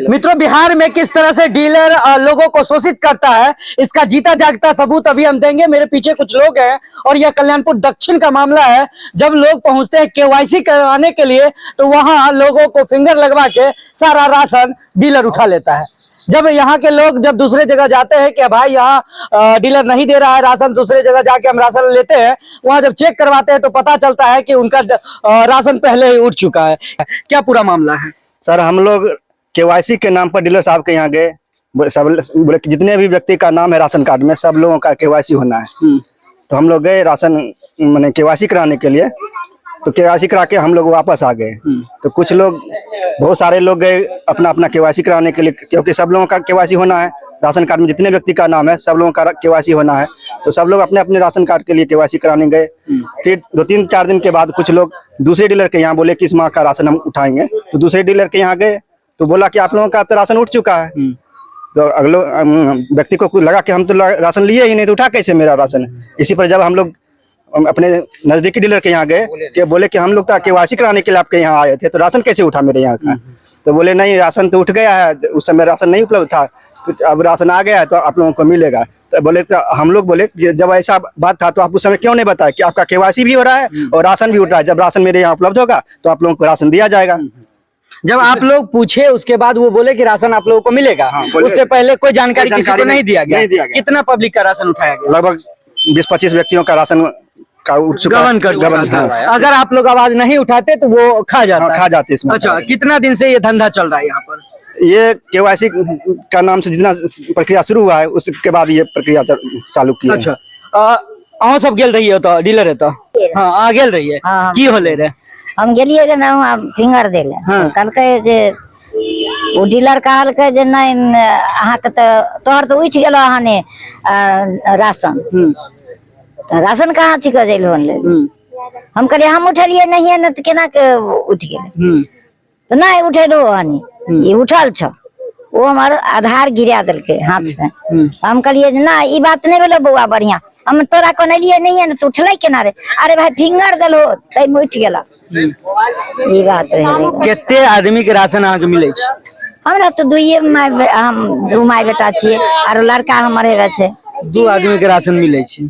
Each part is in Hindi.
मित्रों, बिहार में किस तरह से डीलर लोगों को शोषित करता है, इसका जीता जागता सबूत अभी हम देंगे। मेरे पीछे कुछ लोग हैं और यह कल्याणपुर दक्षिण का मामला है। जब लोग पहुंचते हैं केवाईसी करवाने के लिए तो वहां लोगों को फिंगर लगवा के सारा राशन डीलर उठा लेता है। जब यहाँ के लोग जब दूसरे जगह जाते हैं कि भाई यहाँ डीलर नहीं दे रहा है राशन, दूसरे जगह जाके हम राशन लेते हैं, वहां जब चेक करवाते हैं तो पता चलता है कि उनका राशन पहले ही उठ चुका है। क्या पूरा मामला है? सर, हम लोग केवाईसी के नाम पर डीलर साहब के यहाँ गए। सब बोले कि जितने भी व्यक्ति का नाम है राशन कार्ड में सब लोगों का केवाईसी होना है। तो हम लोग गए राशन मैंने केवाईसी कराने के लिए। तो केवाईसी करा के हम लोग वापस आ गए। तो कुछ लोग, बहुत सारे लोग गए अपना अपना केवाईसी कराने के लिए, क्योंकि सब लोगों का केवाईसी होना है। राशन कार्ड में जितने व्यक्ति का नाम है सब लोगों का केवाईसी होना है। तो सब लोग अपने अपने राशन कार्ड के लिए केवाईसी कराने गए। फिर 2-3-4 दिन के बाद कुछ लोग दूसरे डीलर के यहाँ बोले कि इस माह का राशन हम उठाएंगे। तो दूसरे डीलर के यहाँ गए तो बोला कि आप लोगों का तो राशन उठ चुका है। तो अगले व्यक्ति को लगा कि हम तो राशन लिए ही नहीं, तो उठा कैसे मेरा राशन? इसी पर जब हम लोग अपने नजदीकी डीलर के यहाँ गए कि बोले कि हम लोग तो केवाईसी कराने के लिए आपके यहाँ आए थे, तो राशन कैसे उठा मेरे यहाँ का? तो बोले नहीं, राशन तो उठ गया है, उस समय राशन नहीं उपलब्ध था, तो अब राशन आ गया है तो आप लोगों को मिलेगा। तो बोले, तो हम लोग बोले कि जब ऐसा बात था तो आप उस समय क्यों नहीं बताया कि आपका केवाईसी भी हो रहा है और राशन भी उठ रहा है। जब राशन मेरे यहाँ उपलब्ध होगा तो आप लोगों को राशन दिया जाएगा। जब आप लोग पूछे उसके बाद वो बोले कि राशन आप लोगों को मिलेगा। उससे पहले कोई जानकारी किसी को नहीं दिया गया। कितना पब्लिक का राशन उठाया गया? लगभग 20-25 व्यक्तियों का राशन का गबन हाँ। अगर आप लोग आवाज नहीं उठाते तो वो खा जाते इसमें। अच्छा, कितना दिन से ये धंधा चल रहा है यहाँ पर? ये केवाईसी का नाम से जितना प्रक्रिया शुरू हुआ है उसके बाद ये प्रक्रिया चालू की। अच्छा, अहाँ सब गेल रही है तो डीलर है तो हाँ आ गेल रही है। की होले रे? हम गेलिए जे ना फिंगर देले। कहलकै जे वो डीलर कहलकै जे नहीं अहाँ के तोहर तो उठ गेलो अहाँ ने राशन। राशन कहाँ छिको जे लोन ले? हम कहलिए हम उठलिए नहीं है ना तो केना के उठ गेले? तो नहीं उठेलो हनी, ये उठल छ। वो हमार आधार गिरा दिलके हाथ से। हम कहलिए ना ई बात नहीं बोलो बउआ बढ़िया, हम तोरा कोनलिए नहीं है ना तो उठले केना रे? अरे भाई फिंगर देलो तै में उठ गेला। ई बात रहे। कितने आदमी के राशन अहाँ के मिले छ? हमरा तो हम दू माय बेटा छिए और लड़का हमर हेवे छे। 2 आदमी के राशन मिले छ।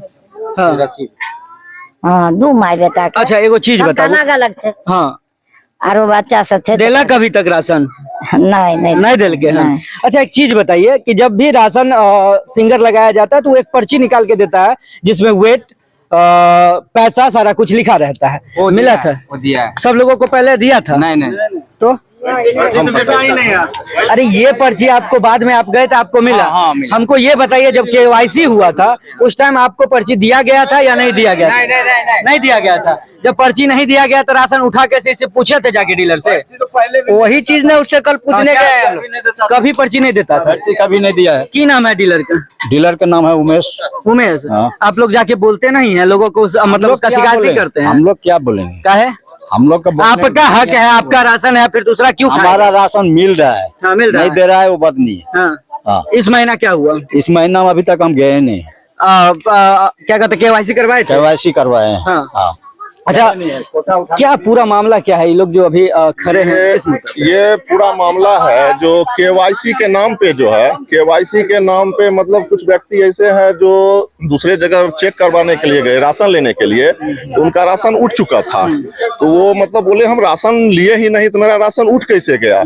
हाँ 2 माय बेटा। अच्छा, एगो चीज बताओ। अलग छे। हाँ, आरो बच्चा सब छे। देला कभी तक राशन? नहीं दिल के। हाँ। अच्छा, एक चीज बताइए कि जब भी राशन फिंगर लगाया जाता है तो एक पर्ची निकाल के देता है जिसमें वेट, पैसा, सारा कुछ लिखा रहता है। मिला था? वो दिया है। सब लोगों को पहले दिया था? नहीं। तो अरे ये पर्ची आपको बाद में आप गए तो आपको मिला? हाँ, मिला। हमको ये बताइए, जब केवाईसी हुआ था उस टाइम आपको पर्ची दिया गया था या नहीं दिया गया? नहीं दिया गया था। जब पर्ची नहीं दिया गया तो राशन उठा कैसे? इसे पूछे थे जाके डीलर से? वही चीज ने उससे कल पूछने गए। कभी पर्ची नहीं देता था? पर्ची कभी नहीं दिया है। की नाम है डीलर का? डीलर का नाम है उमेश। उमेश। आप लोग जाके बोलते नहीं है लोगों को, मतलब उसका शिकायत नहीं करते हैं? हम लोग क्या बोलेंगे? क्या है? हम लोग का आपका हक है, आपका राशन है, फिर दूसरा क्यों? हमारा राशन मिल रहा है। हाँ, मिल रहा नहीं दे रहा है वो बात नहीं है। हाँ। इस महीना क्या हुआ? इस महीना में अभी तक हम गए नहीं। क्या कहते, केवाईसी करवाए थे? केवाईसी करवाए हैं। हाँ। अच्छा, क्या पूरा मामला क्या है? ये लोग जो अभी खड़े हैं ये पूरा मामला है जो केवाईसी के नाम पे जो है, केवाईसी के नाम पे मतलब कुछ व्यक्ति ऐसे हैं जो दूसरे जगह चेक करवाने के लिए गए राशन लेने के लिए, तो उनका राशन उठ चुका था। तो वो मतलब बोले हम राशन लिए ही नहीं तो मेरा राशन उठ कैसे गया?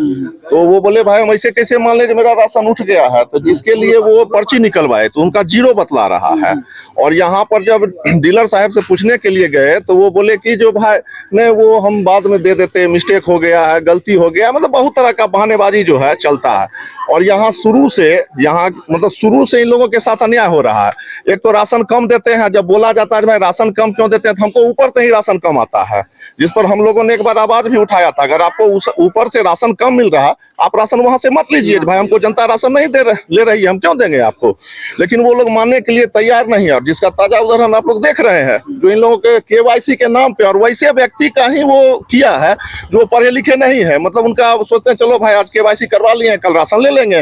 तो वो बोले भाई हम ऐसे कैसे मान ले जो मेरा राशन उठ गया है? तो जिसके लिए वो पर्ची निकलवाए तो उनका 0 बतला रहा है। और यहाँ पर जब डीलर साहब से पूछने के लिए गए तो वो बोले कि जो भाई ने वो हम बाद में दे देते, मिस्टेक हो गया है, गलती हो गया, मतलब बहुत तरह का बहानेबाजी जो है चलता है। और यहाँ शुरू से इन लोगों के साथ अन्याय हो रहा है। एक तो राशन कम देते हैं, जब बोला जाता है भाई राशन कम क्यों देते हैं तो हमको ऊपर से ही राशन कम आता है, जिस पर हम लोगों ने एक बार आवाज भी उठाया था, अगर आपको ऊपर से राशन कम मिल रहा आप राशन वहां से मत लीजिए, भाई हमको जनता राशन नहीं ले रही है, हम क्यों देंगे आपको? लेकिन वो लोग मानने के लिए तैयार नहीं है। और जिसका ताजा उदाहरण आप लोग देख रहे हैं, जो इन लोगों के केवाईसी के नाम पे, और वैसे व्यक्ति का ही वो किया है जो पढ़े लिखे नहीं है, मतलब उनका सोचते हैं चलो भाई आज केवाईसी करवा लिए कल राशन ले लेंगे,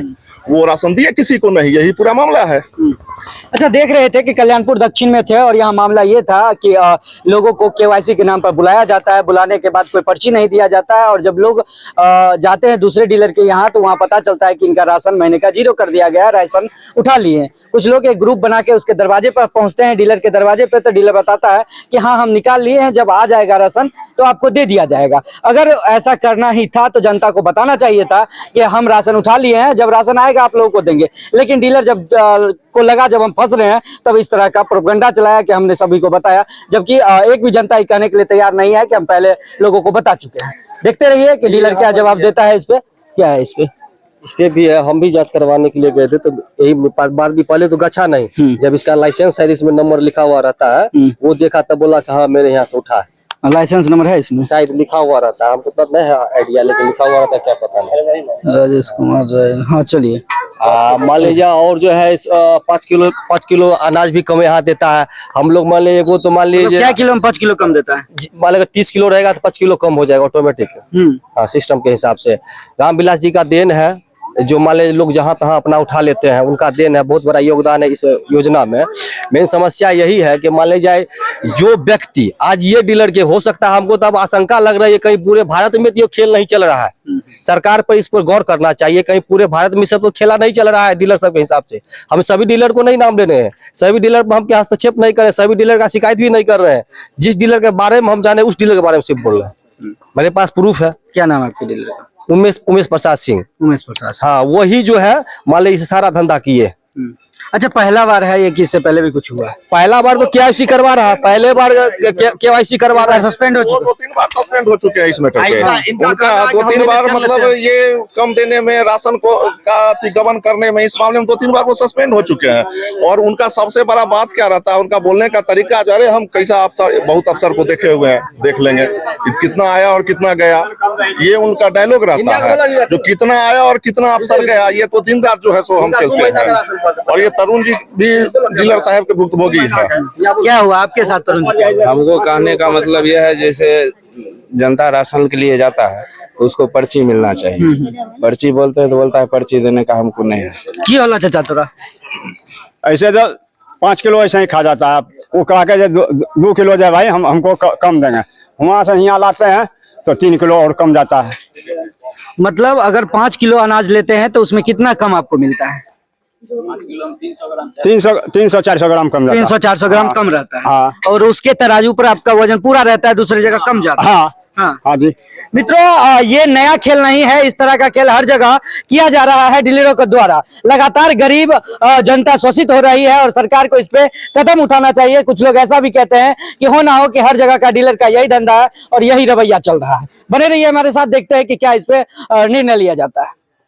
वो राशन दिए किसी को नहीं। यही पूरा मामला है। अच्छा, देख रहे थे कि कल्याणपुर दक्षिण में थे और यहाँ मामला ये था कि लोगों को केवाईसी के नाम पर बुलाया जाता है, बुलाने के बाद कोई पर्ची नहीं दिया जाता है और जब लोग जाते हैं दूसरे डीलर के यहाँ तो वहाँ पता चलता है कि इनका राशन महीने का 0 कर दिया गया, राशन उठा लिए हैं। कुछ लोग एक ग्रुप बना के उसके दरवाजे पर पहुँचते हैं, डीलर के दरवाजे पर, तो डीलर बताता है कि हाँ हम निकाल लिए हैं, जब आ जाएगा राशन तो आपको दे दिया जाएगा। अगर ऐसा करना ही था तो जनता को बताना चाहिए था कि हम राशन उठा लिए हैं, जब राशन आएगा आप लोगों को देंगे। लेकिन डीलर जब को लगा जब हम फंस रहे हैं तब इस तरह का प्रोपेगेंडा चलाया कि हमने सभी को बताया, जबकि एक भी जनता ये कहने के लिए तैयार नहीं है कि हम पहले लोगों को बता चुके हैं। देखते रहिए कि डीलर क्या जवाब देता है इस पे, क्या है इस पे भी है। हम भी जांच करवाने के लिए गए थे तो यही बात भी पहले तो गछा नहीं, जब इसका लाइसेंस है इसमें नंबर लिखा हुआ रहता है वो देखा तब बोला कि हाँ मेरे यहाँ से उठा है, लाइसेंस नंबर है इसमें, शायद लिखा हुआ रहता है, हमको तब नहीं है आइडिया, लेकिन लिखा हुआ रहता है क्या पता नहीं। राजेश कुमार, हाँ चलिए। मान लीजिए और जो है 5 किलो अनाज भी कम यहाँ देता है। हम लोग मान लीजिए वो तो मान लीजिए क्या किलो में 5 किलो कम देता है, मान लीजिए 30 किलो रहेगा तो 5 किलो कम हो जाएगा ऑटोमेटिक, हाँ सिस्टम के हिसाब से। रामविलास जी का देन है, जो मान लीजिए लोग जहाँ तहाँ अपना उठा लेते हैं, उनका देन है, बहुत बड़ा योगदान है इस योजना में। मेन समस्या यही है कि मान लीजिए जो व्यक्ति आज ये डीलर के हो सकता है, हमको तब आशंका लग रही है कहीं पूरे भारत में ये खेल नहीं चल रहा है, सरकार पर इस पर गौर करना चाहिए, कहीं पूरे भारत में सब तो खेला नहीं चल रहा है डीलर सब के हिसाब से। हम सभी डीलर को नहीं नाम लेने हैं, सभी डीलर पर हम हस्तक्षेप नहीं करें, सभी डीलर का शिकायत भी नहीं कर रहे हैं। जिस डीलर के बारे में हम जाने उस डीलर के बारे में सिर्फ बोल रहे हैं। मेरे पास प्रूफ है। क्या नाम है आपके डीलर का? उमेश प्रसाद सिंह। उमेश प्रसाद, हाँ वही जो है मान लीजिए इसे सारा धंधा किए। अच्छा, पहला बार है ये कि इससे पहले भी कुछ हुआ है? पहला बार तो केवाईसी करवा रहा है, पहले बार केवाईसी करवा रहा है, सस्पेंड हो वो चुका 2-3 बार सस्पेंड हो चुके हैं इस मैटर पे। उनका 2-3 बार मतलब ये कम देने में, राशन को का गबन करने में, इस मामले में 2-3 बार वो सस्पेंड हो चुके हैं। और उनका सबसे बड़ा बात क्या रहता है, उनका बोलने का तरीका, अरे हम कैसा अफसर, बहुत अफसर को देखे हुए हैं, देख लेंगे कितना आया और कितना गया, ये उनका डायलॉग रहता है। जो कितना आया और कितना अफसर गया, ये तो दिन रात जो है सो हम चलते हैं। और ये तरुण जी भी डीलर साहब के भुक्तभोगी है। क्या हुआ आपके साथ तरुण जी? हमको कहने का मतलब यह है, जैसे जनता राशन के लिए जाता है तो उसको पर्ची मिलना चाहिए। पर्ची बोलते हैं तो बोलता है पर्ची देने का हमको नहीं है। की होला चाचा तोरा? ऐसे तो 5 किलो ऐसे ही खा जाता है, वो कहा के 2 किलो जाए भाई हमको कम देंगे, वहाँ से यहाँ लाते हैं तो 3 किलो और कम जाता है। मतलब अगर 5 किलो अनाज लेते हैं तो उसमें कितना कम आपको मिलता है? 300-400 ग्राम कम जाता है। 300-400 ग्राम कम रहता है। हाँ। और उसके तराजू पर आपका वजन पूरा रहता है, दूसरी जगह कम जाता है। हाँ हाँ हाँ जी। मित्रों, ये नया खेल नहीं है, इस तरह का खेल हर जगह किया जा रहा है डीलरों के द्वारा। लगातार गरीब जनता शोषित हो रही है और सरकार को इस पे कदम उठाना चाहिए। कुछ लोग ऐसा भी कहते हैं कि हो ना हो कि हर जगह का डीलर का यही धंधा है और यही रवैया चल रहा है। बने रहिए हमारे साथ, देखते हैं कि क्या इस पे निर्णय लिया जाता है।